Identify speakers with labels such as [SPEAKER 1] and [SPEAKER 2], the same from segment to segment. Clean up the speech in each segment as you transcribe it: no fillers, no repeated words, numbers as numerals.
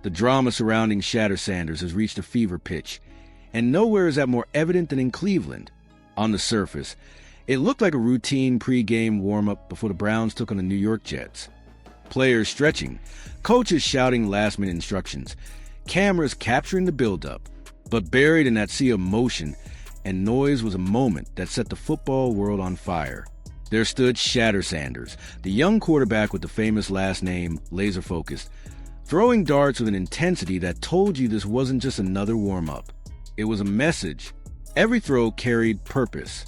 [SPEAKER 1] The drama surrounding Shadur Sanders has reached a fever pitch, and nowhere is that more evident than in Cleveland. On the surface, it looked like a routine pre-game warm-up before the Browns took on the New York Jets. Players stretching, coaches shouting last-minute instructions, cameras capturing the buildup. But buried in that sea of motion and noise was a moment that set the football world on fire. There stood Shadur Sanders, the young quarterback with the famous last name, laser-focused, throwing darts with an intensity that told you this wasn't just another warm-up. It was a message. Every throw carried purpose.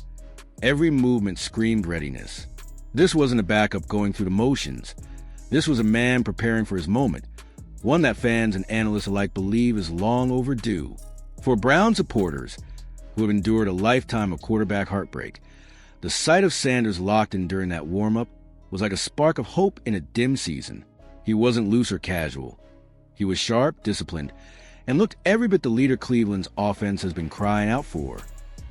[SPEAKER 1] Every movement screamed readiness. This wasn't a backup going through the motions. This was a man preparing for his moment, one that fans and analysts alike believe is long overdue. For Brown supporters, who have endured a lifetime of quarterback heartbreak, the sight of Sanders locked in during that warm-up was like a spark of hope in a dim season. He wasn't loose or casual. He was sharp, disciplined, and looked every bit the leader Cleveland's offense has been crying out for.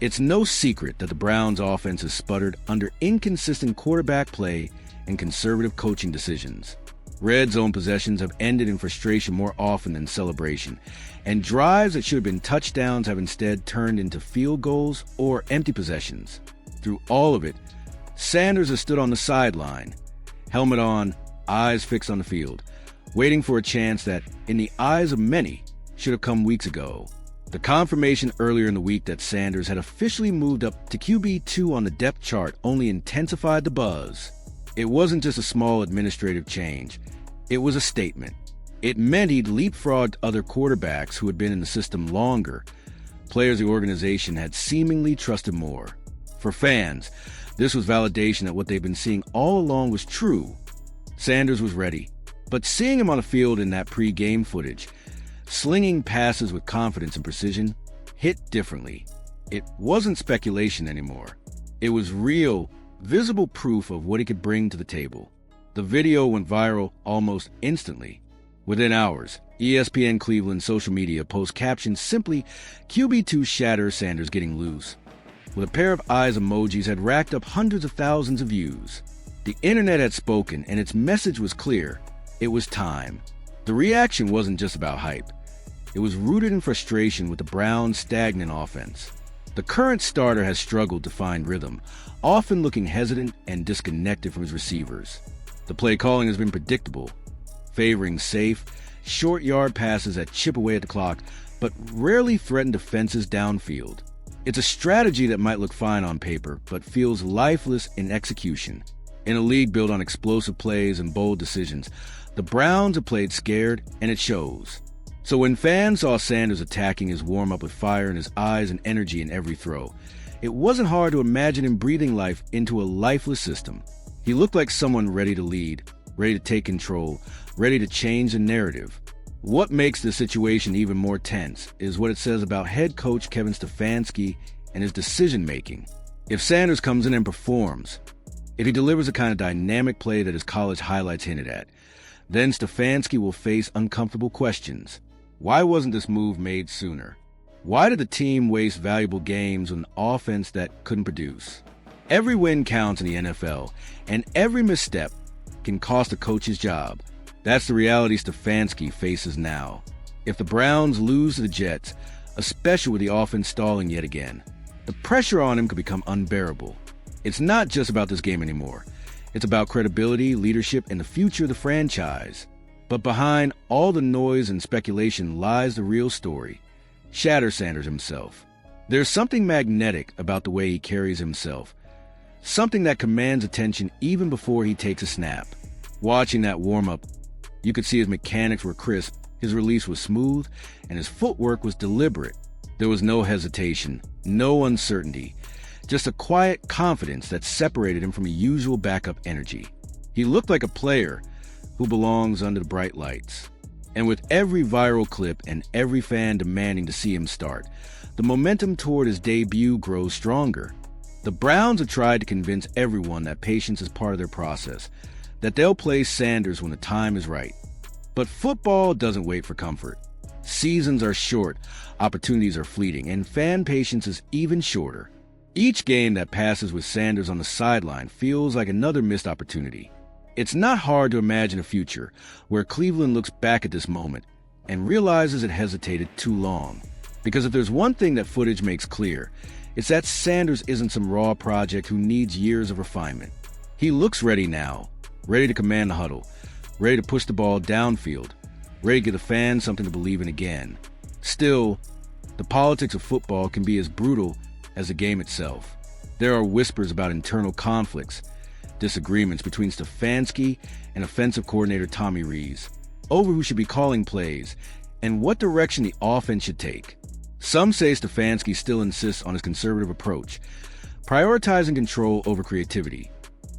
[SPEAKER 1] It's no secret that the Browns' offense has sputtered under inconsistent quarterback play and conservative coaching decisions. Red zone possessions have ended in frustration more often than celebration, and drives that should have been touchdowns have instead turned into field goals or empty possessions. Through all of it, Sanders has stood on the sideline, helmet on, eyes fixed on the field, waiting for a chance that, in the eyes of many, should have come weeks ago. The confirmation earlier in the week that Sanders had officially moved up to QB2 on the depth chart only intensified the buzz. It wasn't just a small administrative change. It was a statement. It meant he'd leapfrogged other quarterbacks who had been in the system longer, players the organization had seemingly trusted more. For fans, this was validation that what they've been seeing all along was true. Sanders was ready, but seeing him on the field in that pre-game footage, slinging passes with confidence and precision, hit differently. It wasn't speculation anymore. It was real, visible proof of what he could bring to the table. The video went viral almost instantly. Within hours, ESPN Cleveland social media post captioned simply, "QB2 Shadur Sanders getting loose," with a pair of eyes emojis had racked up hundreds of thousands of views. The internet had spoken, and its message was clear. It was time. The reaction wasn't just about hype. It was rooted in frustration with the Browns' stagnant offense. The current starter has struggled to find rhythm, often looking hesitant and disconnected from his receivers. The play calling has been predictable, favoring safe, short-yard passes that chip away at the clock, but rarely threaten defenses downfield. It's a strategy that might look fine on paper, but feels lifeless in execution. In a league built on explosive plays and bold decisions, the Browns have played scared, and it shows. So when fans saw Sanders attacking his warm-up with fire in his eyes and energy in every throw, it wasn't hard to imagine him breathing life into a lifeless system. He looked like someone ready to lead, ready to take control, ready to change the narrative. What makes the situation even more tense is what it says about head coach Kevin Stefanski and his decision-making. If Sanders comes in and performs, if he delivers the kind of dynamic play that his college highlights hinted at, then Stefanski will face uncomfortable questions. Why wasn't this move made sooner? Why did the team waste valuable games with an offense that couldn't produce? Every win counts in the NFL, and every misstep can cost a coach's job. That's the reality Stefanski faces now. If the Browns lose to the Jets, especially with the offense stalling yet again, the pressure on him could become unbearable. It's not just about this game anymore. It's about credibility, leadership, and the future of the franchise. But behind all the noise and speculation lies the real story, Shadur Sanders himself. There's something magnetic about the way he carries himself, something that commands attention even before he takes a snap. Watching that warm-up, you could see his mechanics were crisp, his release was smooth, and his footwork was deliberate. There was no hesitation, no uncertainty, just a quiet confidence that separated him from the usual backup energy. He looked like a player who belongs under the bright lights. And with every viral clip and every fan demanding to see him start, the momentum toward his debut grows stronger. The Browns have tried to convince everyone that patience is part of their process, that they'll play Sanders when the time is right. But football doesn't wait for comfort. Seasons are short, opportunities are fleeting, and fan patience is even shorter. Each game that passes with Sanders on the sideline feels like another missed opportunity. It's not hard to imagine a future where Cleveland looks back at this moment and realizes it hesitated too long. Because if there's one thing that footage makes clear, it's that Sanders isn't some raw project who needs years of refinement. He looks ready now, ready to command the huddle, ready to push the ball downfield, ready to give the fans something to believe in again. Still, the politics of football can be as brutal as the game itself. There are whispers about internal conflicts, disagreements between Stefanski and offensive coordinator Tommy Rees over who should be calling plays and what direction the offense should take. Some say Stefanski still insists on his conservative approach, prioritizing control over creativity,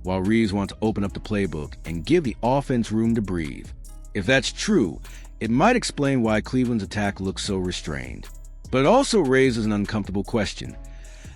[SPEAKER 1] while Rees wants to open up the playbook and give the offense room to breathe. If that's true, it might explain why Cleveland's attack looks so restrained. But it also raises an uncomfortable question.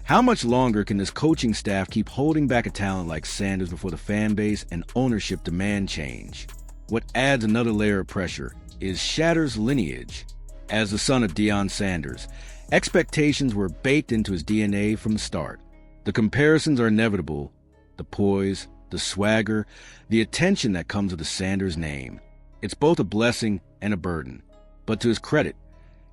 [SPEAKER 1] How much longer can this coaching staff keep holding back a talent like Sanders before the fan base and ownership demand change? What adds another layer of pressure is Shedur's lineage. As the son of Deion Sanders, expectations were baked into his DNA from the start. The comparisons are inevitable. The poise, the swagger, the attention that comes with the Sanders name. It's both a blessing and a burden. But to his credit,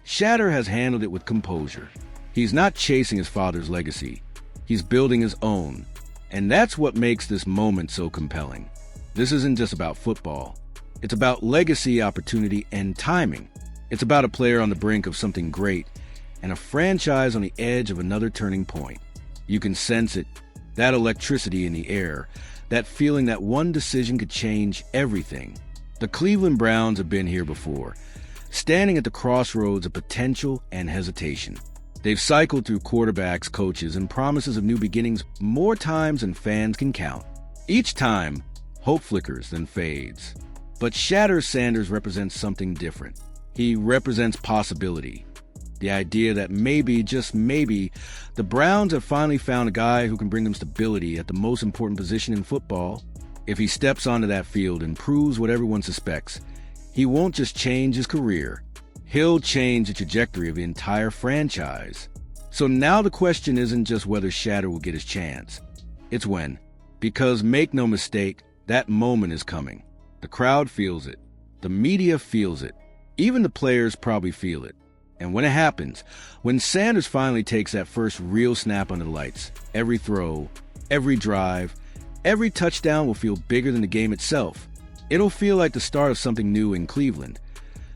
[SPEAKER 1] Shadur has handled it with composure. He's not chasing his father's legacy. He's building his own. And that's what makes this moment so compelling. This isn't just about football. It's about legacy, opportunity, and timing. It's about a player on the brink of something great and a franchise on the edge of another turning point. You can sense it, that electricity in the air, that feeling that one decision could change everything. The Cleveland Browns have been here before, standing at the crossroads of potential and hesitation. They've cycled through quarterbacks, coaches, and promises of new beginnings more times than fans can count. Each time, hope flickers, then fades. But Shadur Sanders represents something different. He represents possibility. The idea that maybe, just maybe, the Browns have finally found a guy who can bring them stability at the most important position in football. If he steps onto that field and proves what everyone suspects, he won't just change his career. He'll change the trajectory of the entire franchise. So now the question isn't just whether Shadur will get his chance. It's when. Because make no mistake, that moment is coming. The crowd feels it. The media feels it. Even the players probably feel it. And when it happens, when Sanders finally takes that first real snap under the lights, every throw, every drive, every touchdown will feel bigger than the game itself. It'll feel like the start of something new in Cleveland,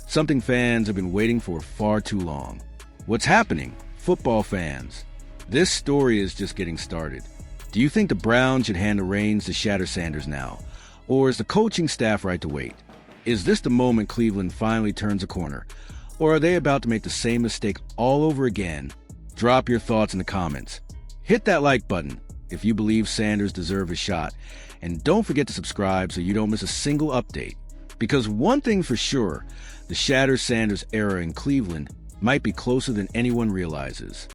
[SPEAKER 1] something fans have been waiting for far too long. What's happening, football fans? This story is just getting started. Do you think the Browns should hand the reins to Shadur Sanders now? Or is the coaching staff right to wait? Is this the moment Cleveland finally turns a corner? Or are they about to make the same mistake all over again? Drop your thoughts in the comments. Hit that like button if you believe Sanders deserves a shot. And don't forget to subscribe so you don't miss a single update. Because one thing for sure, the Shadur Sanders era in Cleveland might be closer than anyone realizes.